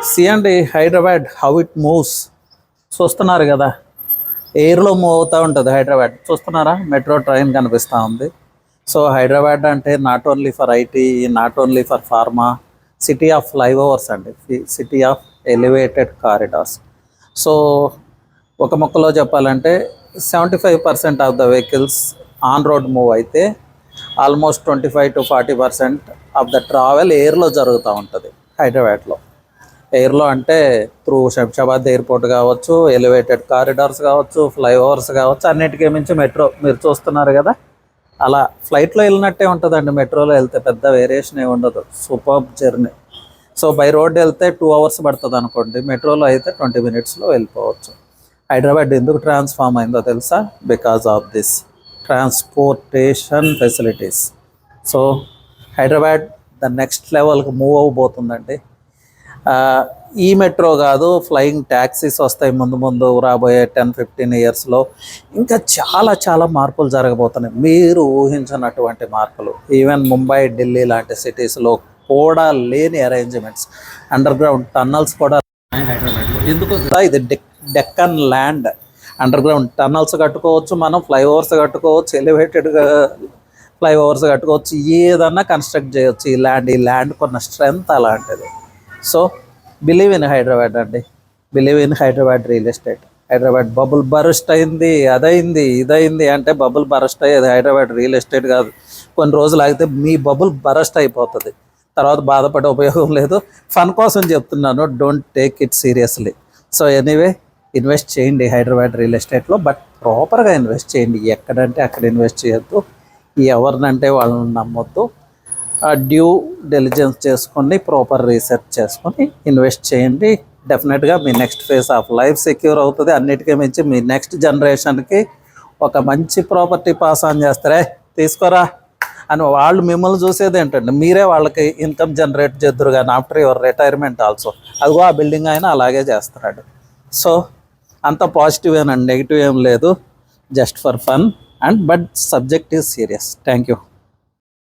C అండి Hyderabad how it moves చూస్తున్నారు కదా. ఎయిర్లో మూవ్ అవుతూ ఉంటుంది హైదరాబాద్. చూస్తున్నారా, మెట్రో ట్రైన్ కనిపిస్తూ ఉంది. సో హైదరాబాద్ అంటే not only for IT, not only for pharma, city of flyovers అండి, city of elevated corridors. So ఒక ముక్కలో చెప్పాలంటే 75% of the vehicles on road move అయితే almost 25 to 40% of the travel ఎయిర్లో జరుగుతూ ఉంటుంది హైదరాబాద్లో. ఎయిర్లో అంటే త్రూ శంషాబాద్ ఎయిర్పోర్ట్ కావచ్చు, ఎలివేటెడ్ కారిడార్స్ కావచ్చు, ఫ్లైఓవర్స్ కావచ్చు, అన్నిటికీ మించి మెట్రో మీరు చూస్తున్నారు కదా. అలా ఫ్లైట్లో వెళ్ళినట్టే ఉంటుందండి. మెట్రోలో వెళ్తే పెద్ద వేరియేషన్ ఏమి ఉండదు. Superb journey. So by road వెళ్తే 2 hours పడుతుంది అనుకోండి, మెట్రోలో అయితే 20 minutesలో వెళ్ళిపోవచ్చు. హైదరాబాద్ ఎందుకు ట్రాన్స్ఫార్మ్ అయిందో తెలుసా? Because of this transportation facilities. So Hyderabad the next లెవెల్కి మూవ్ అవ్వబోతుందండి. ఈ మెట్రో కాదు, ఫ్లయింగ్ ట్యాక్సీస్ వస్తాయి ముందు ముందు రాబోయే 10-15 yearsలో. ఇంకా చాలా చాలా మార్పులు జరగబోతున్నాయి, మీరు ఊహించినటువంటి మార్పులు. ఈవెన్ ముంబై, ఢిల్లీ లాంటి సిటీస్లో కూడా లేని అరేంజ్మెంట్స్, అండర్ గ్రౌండ్ టన్నల్స్ కూడా హైదరాబాద్లో. ఎందుకు? ఇది Deccan land. Under ground tunnels కట్టుకోవచ్చు మనం, ఫ్లైఓవర్స్ కట్టుకోవచ్చు, ఎలివేటెడ్గా ఫ్లైఓవర్స్ కట్టుకోవచ్చు, ఏదన్నా కన్స్ట్రక్ట్ చేయవచ్చు. ఈ ల్యాండ్ కొన్న స్ట్రెంగ్త్ అలాంటిది. సో బిలీవ్ ఇన్ హైదరాబాద్ అండి, believe in Hyderabad real estate. Hyderabad bubble burst అయింది, అదైంది ఇదైంది అంటే బబుల్ బరస్ట్ అయ్యేది హైదరాబాద్ రియల్ ఎస్టేట్ కాదు. కొన్ని రోజులు ఆగితే మీ బబుల్ బరస్ట్ అయిపోతుంది, తర్వాత బాధపడే ఉపయోగం లేదు. ఫన్ కోసం చెప్తున్నాను, don't take it seriously. So anyway, invest చేయండి హైదరాబాద్ రియల్ ఎస్టేట్లో, బట్ ప్రాపర్గా ఇన్వెస్ట్ చేయండి. ఎక్కడంటే అక్కడ ఇన్వెస్ట్ చేయొద్దు, ఎవరినంటే వాళ్ళని నమ్మొద్దు. డ్యూ డెలిజెన్స్ చేసుకొని, ప్రాపర్ రీసెర్చ్ చేసుకొని ఇన్వెస్ట్ చేయండి. డెఫినెట్గా మీ next phase of life secure అవుతుంది. అన్నిటికీ మించి మీ నెక్స్ట్ జనరేషన్కి ఒక మంచి ప్రాపర్టీ పాస్ ఆన్ చేస్తారే, తీసుకోరా అని వాళ్ళు మిమ్మల్ని చూసేది ఏంటంటే మీరే వాళ్ళకి ఇన్కమ్ జనరేట్ చేద్దరు కానీ ఆఫ్టర్ యువర్ రిటైర్మెంట్ ఆల్సో. అదిగో ఆ బిల్డింగ్ ఆయన అలాగే చేస్తున్నాడు. సో అంత పాజిటివ్ ఏనండి, నెగిటివ్ ఏం లేదు, just for fun and but subject is serious. Thank you.